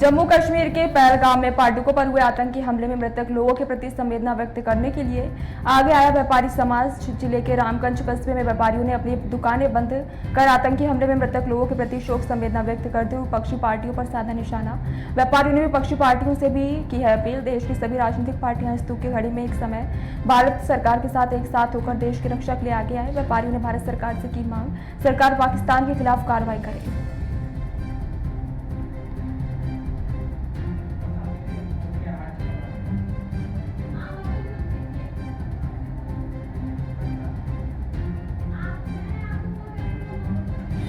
जम्मू कश्मीर के पहलगाम में पार्टुकों पर हुए आतंकी हमले में मृतक लोगों के प्रति संवेदना व्यक्त करने के लिए आगे आया व्यापारी समाज। जिले के रामगंज कस्बे में व्यापारियों ने अपनी दुकानें बंद कर आतंकी हमले में मृतक लोगों के प्रति शोक संवेदना व्यक्त करते हुए विपक्षी पार्टियों पर साधा निशाना। व्यापारियों ने विपक्षी पार्टियों से भी की है अपील। देश की सभी राजनीतिक पार्टियां इस दुख की घड़ी में एक समय भारत सरकार के साथ एक साथ होकर देश की रक्षा के लिए आगे आए। व्यापारियों ने भारत सरकार से की मांग, सरकार पाकिस्तान के खिलाफ कार्रवाई करे।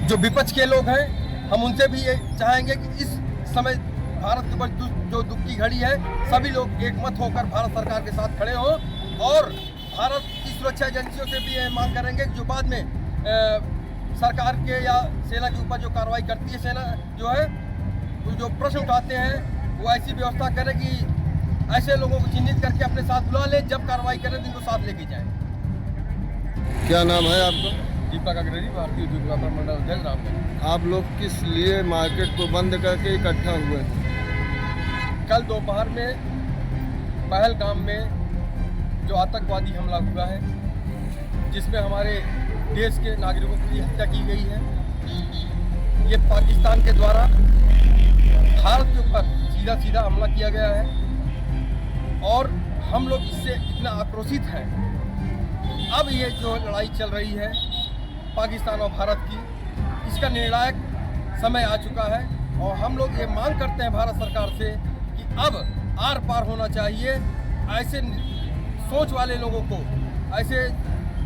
जो विपक्ष के लोग हैं, हम उनसे भी ये चाहेंगे कि इस समय भारत के ऊपर जो दुख की घड़ी है, सभी लोग एकमत होकर भारत सरकार के साथ खड़े हों और भारत की सुरक्षा एजेंसियों से भी ये मांग करेंगे कि जो बाद में सरकार के या सेना के ऊपर जो कार्रवाई करती है, सेना जो है जो प्रश्न उठाते हैं वो ऐसी व्यवस्था करे कि ऐसे लोगों को चिन्हित करके अपने साथ बुला ले, जब कार्रवाई करें तो इनको साथ लेके जाएं। क्या नाम है आपका? दीपक अग्रणी, भारतीय उद्योग व्यापार मंडल अध्यक्ष रामगंज। आप लोग किस लिए मार्केट को बंद करके इकट्ठा हुए हैं? कल दोपहर में पहलगाम में जो आतंकवादी हमला हुआ है, जिसमें हमारे देश के नागरिकों की हत्या की गई है, ये पाकिस्तान के द्वारा भारत के ऊपर सीधा सीधा हमला किया गया है और हम लोग इससे इतना आक्रोशित हैं। अब ये जो लड़ाई चल रही है पाकिस्तान और भारत की, इसका निर्णायक समय आ चुका है और हम लोग ये मांग करते हैं भारत सरकार से कि अब आर पार होना चाहिए। ऐसे सोच वाले लोगों को, ऐसे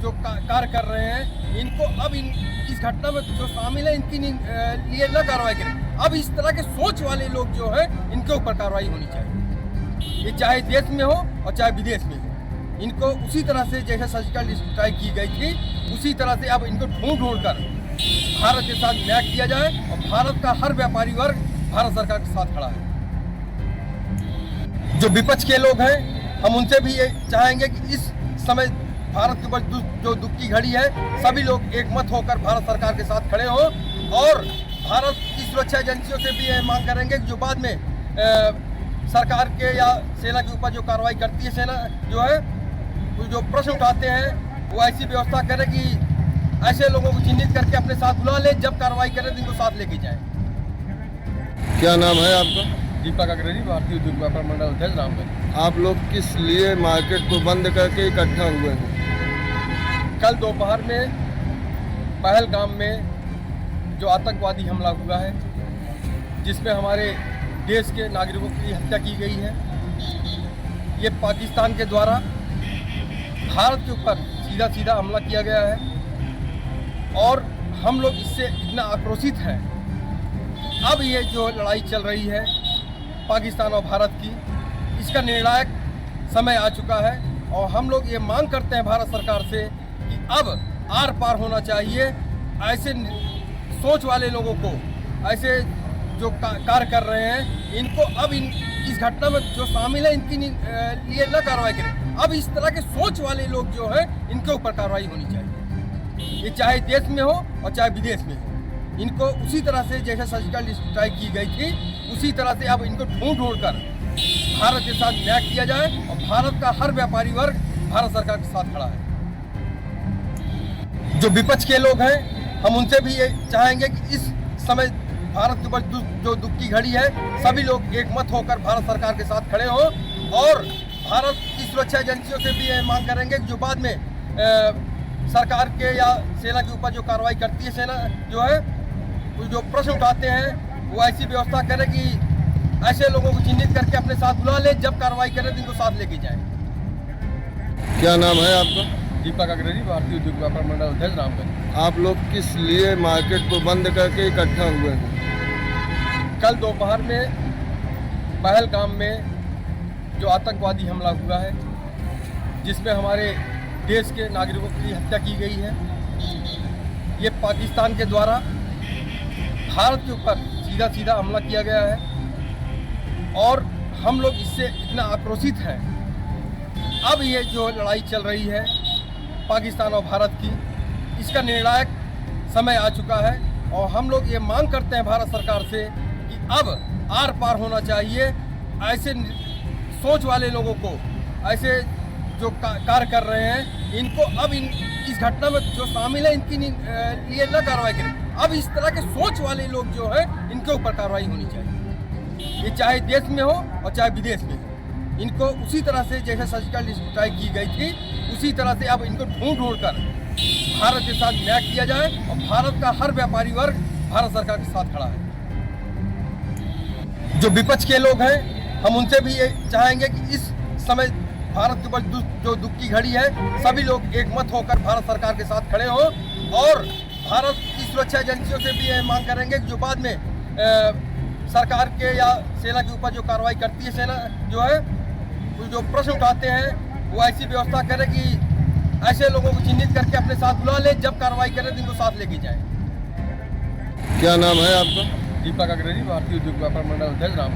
जो कार्य कर रहे हैं, इनको अब इस घटना में जो शामिल है इनकी लिए न कार्रवाई करें। अब इस तरह के सोच वाले लोग जो हैं, इनके ऊपर कार्रवाई होनी चाहिए। ये चाहे देश में हो और चाहे विदेश में हो, इनको उसी तरह से जैसे सर्जिकल स्ट्राइक की गई थी, उसी तरह से अब इनको ढूंढ कर भारत के साथ न्याय किया जाए और भारत का हर व्यापारी वर्ग भारत सरकार के साथ खड़ा है। जो विपक्ष के लोग हैं, हम उनसे भी ये चाहेंगे कि इस समय भारत के ऊपर जो दुख की घड़ी है, सभी लोग एकमत होकर भारत सरकार के साथ खड़े हों और भारत की सुरक्षा एजेंसियों से भी ये मांग करेंगे कि जो बाद में सरकार के या सेना के ऊपर जो कार्रवाई करती है, सेना जो है जो प्रश्न उठाते हैं वो ऐसी व्यवस्था करे कि ऐसे लोगों को चिन्हित करके अपने साथ बुला ले, जब कार्रवाई करें तो इनको साथ लेके जाएं। क्या नाम है आपका? दीपक अग्रणी, भारतीय उद्योग व्यापार मंडल अध्यक्ष रामगंज। आप लोग किस लिए मार्केट को बंद करके इकट्ठा हुए हैं? कल दोपहर में पहलगाम में जो आतंकवादी हमला हुआ है, जिसमें हमारे देश के नागरिकों की हत्या की गई है, ये पाकिस्तान के द्वारा भारत के ऊपर सीधा सीधा हमला किया गया है और हम लोग इससे इतना आक्रोशित हैं। अब ये जो लड़ाई चल रही है पाकिस्तान और भारत की, इसका निर्णायक समय आ चुका है और हम लोग ये मांग करते हैं भारत सरकार से कि अब आर पार होना चाहिए। ऐसे सोच वाले लोगों को, ऐसे जो कार्य कर रहे हैं, इनको अब इस घटना में जो शामिल है इनकी लिए न कार्रवाई करें। अब इस तरह के सोच वाले लोग जो हैं, इनके ऊपर कार्रवाई होनी चाहिए। ये चाहे देश में हो और चाहे विदेश में हो, इनको उसी तरह से जैसे सर्जिकल स्ट्राइक की गई थी, उसी तरह से अब इनको ढूंढ कर भारत के साथ न्याय किया जाए और भारत का हर व्यापारी वर्ग भारत सरकार के साथ खड़ा है। जो विपक्ष के लोग हैं, हम उनसे भी ये चाहेंगे कि इस समय भारत के ऊपर जो दुख की घड़ी है, सभी लोग एकमत होकर भारत सरकार के साथ खड़े हों और भारत की सुरक्षा एजेंसियों से भी ये मांग करेंगे कि जो बाद में सरकार के या सेना के ऊपर जो कार्रवाई करती है, सेना जो है जो प्रश्न उठाते हैं वो ऐसी व्यवस्था करे कि ऐसे लोगों को चिन्हित करके अपने साथ बुला ले, जब कार्रवाई करें तो इनको साथ लेके जाएं। क्या नाम है आपका? दीपक अग्रणी, भारतीय उद्योग व्यापार मंडल अध्यक्ष रामगंज। आप लोग किस लिए मार्केट को बंद करके इकट्ठा हुए हैं? कल दोपहर में पहलगाम में जो आतंकवादी हमला हुआ है, जिसमें हमारे देश के नागरिकों की हत्या की गई है, ये पाकिस्तान के द्वारा भारत के ऊपर सीधा सीधा हमला किया गया है और हम लोग इससे इतना आक्रोशित हैं। अब ये जो लड़ाई चल रही है पाकिस्तान और भारत की, इसका निर्णायक समय आ चुका है और हम लोग ये मांग करते हैं भारत सरकार से कि अब आर पार होना चाहिए। ऐसे सोच वाले लोगों को, ऐसे जो कार्य कर रहे हैं, इनको अब इस घटना में जो शामिल है इनकी लिए न कार्रवाई करें। अब इस तरह के सोच वाले लोग जो है इनके ऊपर कार्रवाई होनी चाहिए। ये चाहे देश में हो और चाहे विदेश में हो। इनको उसी तरह से जैसे सर्जिकल स्ट्राइक की गई थी उसी तरह से अब इनको ढूंढ कर भारत के साथ न्याय किया जाए और भारत का हर व्यापारी वर्ग भारत सरकार के साथ खड़ा है। जो विपक्ष के लोग हैं, हम उनसे भी ये चाहेंगे कि इस समय भारत के ऊपर जो दुख की घड़ी है, सभी लोग एकमत होकर भारत सरकार के साथ खड़े हों और भारत की सुरक्षा एजेंसियों से भी ये मांग करेंगे कि जो बाद में सरकार के या सेना के ऊपर जो कार्रवाई करती है सेना जो है, जो प्रश्न उठाते हैं वो ऐसी व्यवस्था करे कि ऐसे लोगों को चिन्हित करके अपने साथ बुला ले, जब कार्रवाई करें तो इनको साथ लेके जाए। क्या नाम है आपका? दीपक अग्रणी, भारतीय उद्योग व्यापार मंडल अध्यक्ष राम।